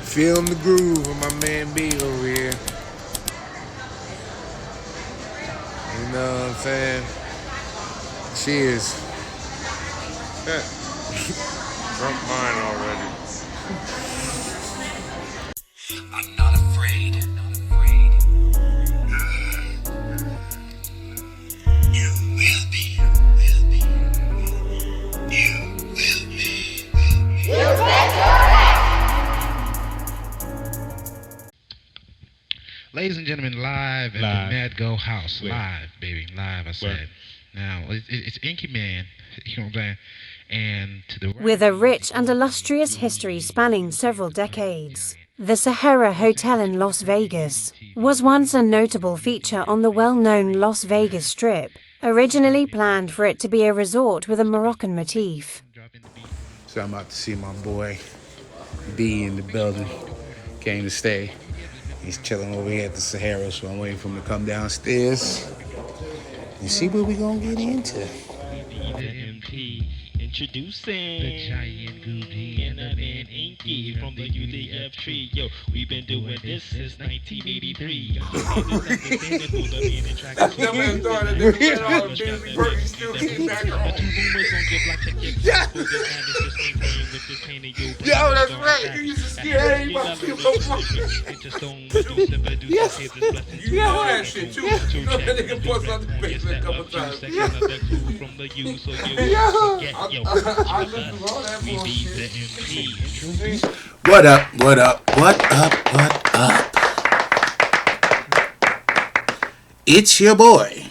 Feeling the groove with my man B over here. You know what I'm saying? Cheers. Drunk mine already. I'm not afraid. You will be. You will be. You bet your Ladies and gentlemen, live at the Mad Go House. Live, baby. Live, I said. Now, it's Inky Mann, you know what I'm saying? And to the With a rich and illustrious history spanning several decades, the Sahara Hotel in Las Vegas was once a notable feature on the well-known Las Vegas Strip, originally planned for it to be a resort with a Moroccan motif. So I'm about to see my boy B in the building. Came to stay. He's chilling over here at the Sahara, so I'm waiting for him to come downstairs and see what we're gonna get into. Introducing the giant goofy and the man Inky from the UDF trio. We've been doing this since 1983. That man started to get all busy work, still came back home. Yo, that's right. You used to scare everybody. Yes. You know that shit too. You know that nigga bust out the basement a couple times. Yo. What up? It's your boy.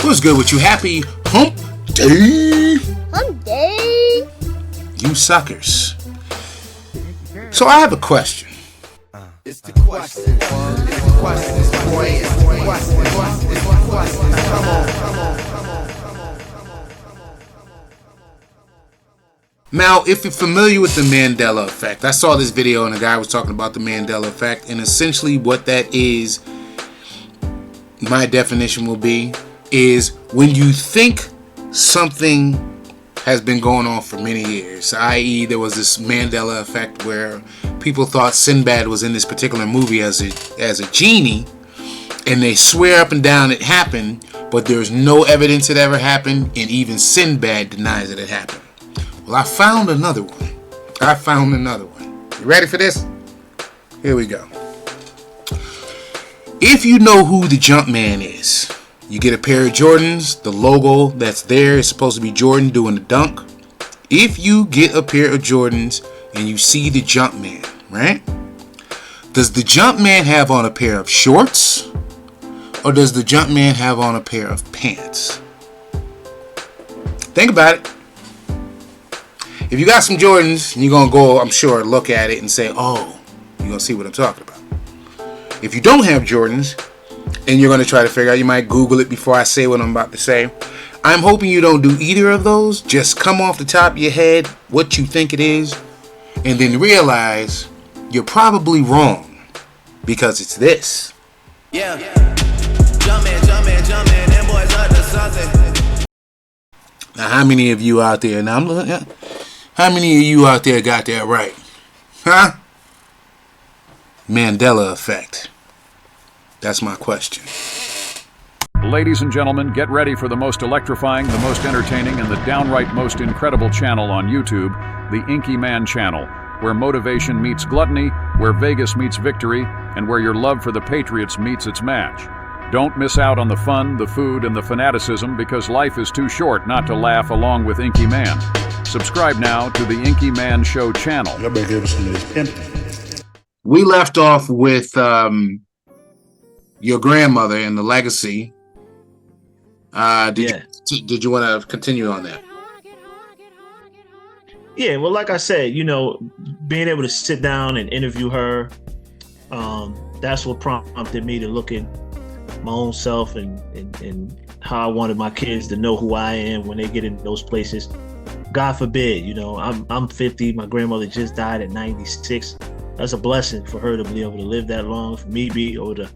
What's good with you? Happy hump day? Hump day. You suckers. So I have a question. It's the question. It's the question. It's the question. Come on. Now, if you're familiar with the Mandela effect, I saw this video and a guy was talking about the Mandela effect, and essentially what that is, my definition will be, is when you think something has been going on for many years, i.e. there was this Mandela effect where people thought Sinbad was in this particular movie as a genie, and they swear up and down it happened, but there's no evidence it ever happened, and even Sinbad denies that it happened. Well, I found another one. You ready for this? Here we go. If you know who the Jumpman is, you get a pair of Jordans. The logo that's there is supposed to be Jordan doing the dunk. If you get a pair of Jordans and you see the Jumpman, right? Does the Jumpman have on a pair of shorts? Or does the Jumpman have on a pair of pants? Think about it. If you got some Jordans, you're going to go, I'm sure, look at it and say, oh, you're going to see what I'm talking about. If you don't have Jordans, and you're going to try to figure out, you might Google it before I say what I'm about to say. I'm hoping you don't do either of those. Just come off the top of your head what you think it is, and then realize you're probably wrong, because it's this. Yeah. Jumpin', them boys up to something. Now, how many of you out there, how many of you out there got that right? Huh? Mandela effect. That's my question. Ladies and gentlemen, get ready for the most electrifying, the most entertaining, and the downright most incredible channel on YouTube, the Inky Mann channel, where motivation meets gluttony, where Vegas meets victory, and where your love for the Patriots meets its match. Don't miss out on the fun, the food, and the fanaticism, because life is too short not to laugh along with Inky Mann. Subscribe now to the Inky Mann Show channel. Y'all better give us some of this pimping. We left off with your grandmother and the legacy. Did you want to continue on that? Yeah, well, like I said, being able to sit down and interview her, that's what prompted me to look at my own self and how I wanted my kids to know who I am when they get in those places. God forbid, I'm 50. My grandmother just died at 96. That's a blessing for her to be able to live that long, for me to be able to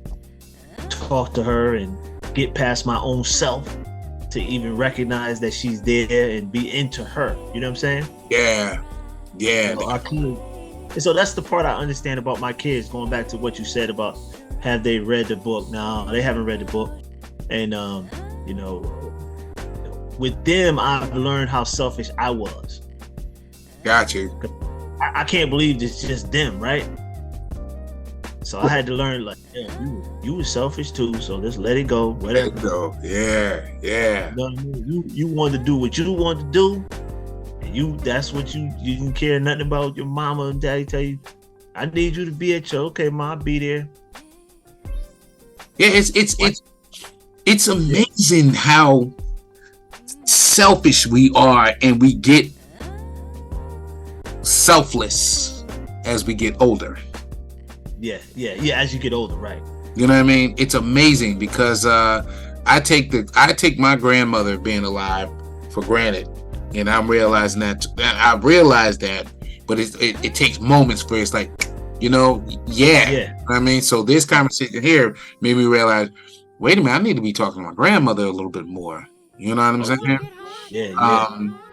talk to her and get past my own self to even recognize that she's there and be into her. You know what I'm saying? Yeah. Yeah. Our kids. And so that's the part I understand about my kids. Going back to what you said about have they read the book? No, they haven't read the book. And with them, I've learned how selfish I was. Got you. I can't believe it's just them, right? So I had to learn, like, yeah, you were selfish too. So just let it go. Whatever. Let it go. Yeah. You know what I mean? You wanted to do what you wanted to do. And that's what you didn't care nothing about your mama and daddy tell you, I need you to be at your, okay, ma, I'll be there. Yeah, it's amazing how selfish we are, and we get selfless as we get older. Yeah, as you get older, right. You know what I mean? It's amazing because I take my grandmother being alive for granted, and I'm realizing that I realized that, but it takes moments for it's like, you know, yeah. You know what I mean? So this conversation here made me realize, wait a minute, I need to be talking to my grandmother a little bit more. You know what I'm saying? Yeah.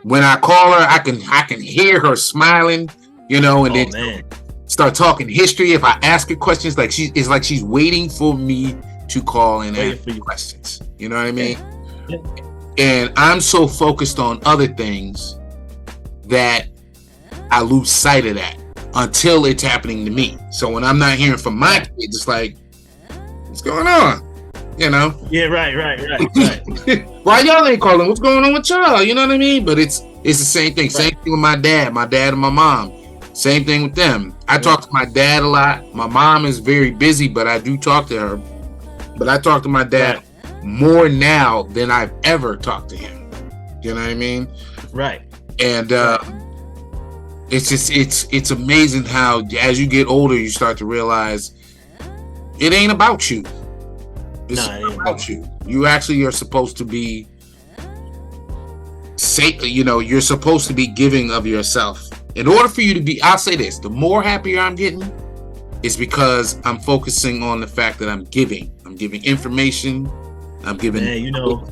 When I call her, I can hear her smiling, you know, and then start talking history. If I ask her questions, it's like she's waiting for me to call and ask questions. You know what I mean? Yeah. And I'm so focused on other things that I lose sight of that until it's happening to me. So when I'm not hearing from my kids, it's like, what's going on? You know? Yeah, right. Why y'all ain't calling? What's going on with y'all? You know what I mean? But it's the same thing. Right. Same thing with my dad and my mom. Same thing with them. I talk to my dad a lot. My mom is very busy, but I do talk to her. But I talk to my dad more now than I've ever talked to him. You know what I mean? Right. And it's amazing how as you get older, you start to realize it ain't about you. It's not about you. You actually are supposed to be you're supposed to be giving of yourself. In order for you to be, I'll say this, the more happier I'm getting is because I'm focusing on the fact that I'm giving. I'm giving information. I'm giving. Man, you know,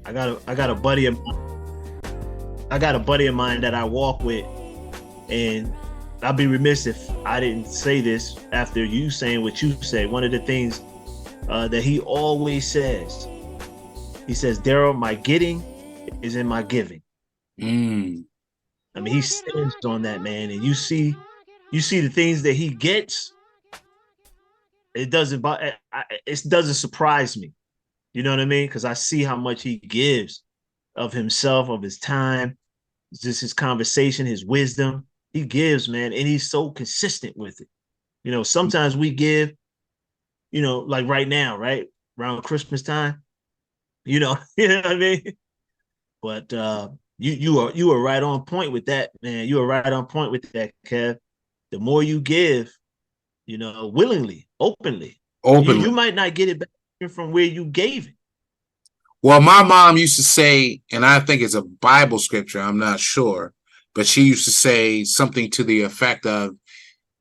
I got a buddy of mine that I walk with, and I'd be remiss if I didn't say this after you saying what you say. One of the things that he always says, he says, Daryl, my getting is in my giving. I mean, he stands on that, man. And you see the things that he gets. It doesn't surprise me. You know what I mean? Because I see how much he gives of himself, of his time, just his conversation, his wisdom. He gives, man, and he's so consistent with it. You know, sometimes we give, you know, like right now, right around Christmas time. You know what I mean. But you are right on point with that, man. You are right on point with that, Kev. The more you give, you know, willingly, openly, you might not get it back from where you gave it. Well, my mom used to say, and I think it's a Bible scripture, I'm not sure, but she used to say something to the effect of,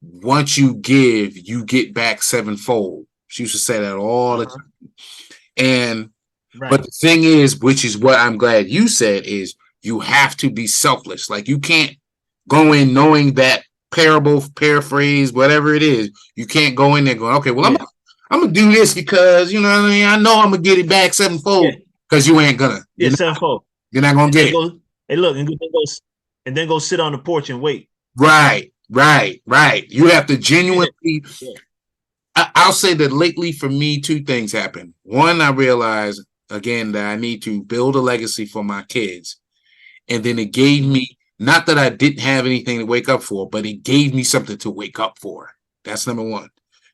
once you give, you get back sevenfold. She used to say that all the time. And but the thing is, which is what I'm glad you said, is you have to be selfless. Like, you can't go in knowing that paraphrase, whatever it is. You can't go in there going, okay, well, I'm gonna do this because, you know what I mean, I know I'm gonna get it back sevenfold, because you ain't gonna. Sevenfold. You're not gonna get it. Hey, look, and then go sit on the porch and wait. Right. You have to genuinely. I'll say that lately for me, two things happened. One, I realized again that I need to build a legacy for my kids, and then it gave me, not that I didn't have anything to wake up for, but it gave me something to wake up for. That's number one.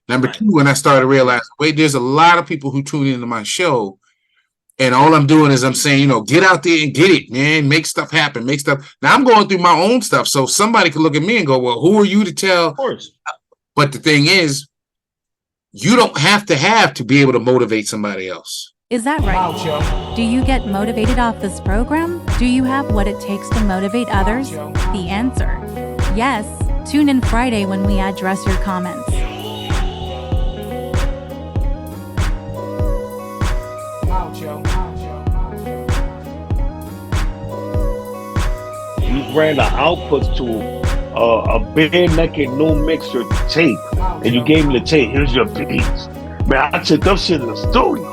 Number two, when I started realizing, wait, there's a lot of people who tune into my show, and all I'm doing is I'm saying, you know, get out there and get it, man. Make stuff happen. Make stuff. Now I'm going through my own stuff, so somebody can look at me and go, well, who are you to tell? Of course. But the thing is, you don't have to be able to motivate somebody else. Is that right? Do you get motivated off this program? Do you have what it takes to motivate others? The answer, yes. Tune in Friday when we address your comments. ran the outputs to a bare naked no mixer tape, and you gave me the tape. Here's your beats, man. I took them shit in the studio.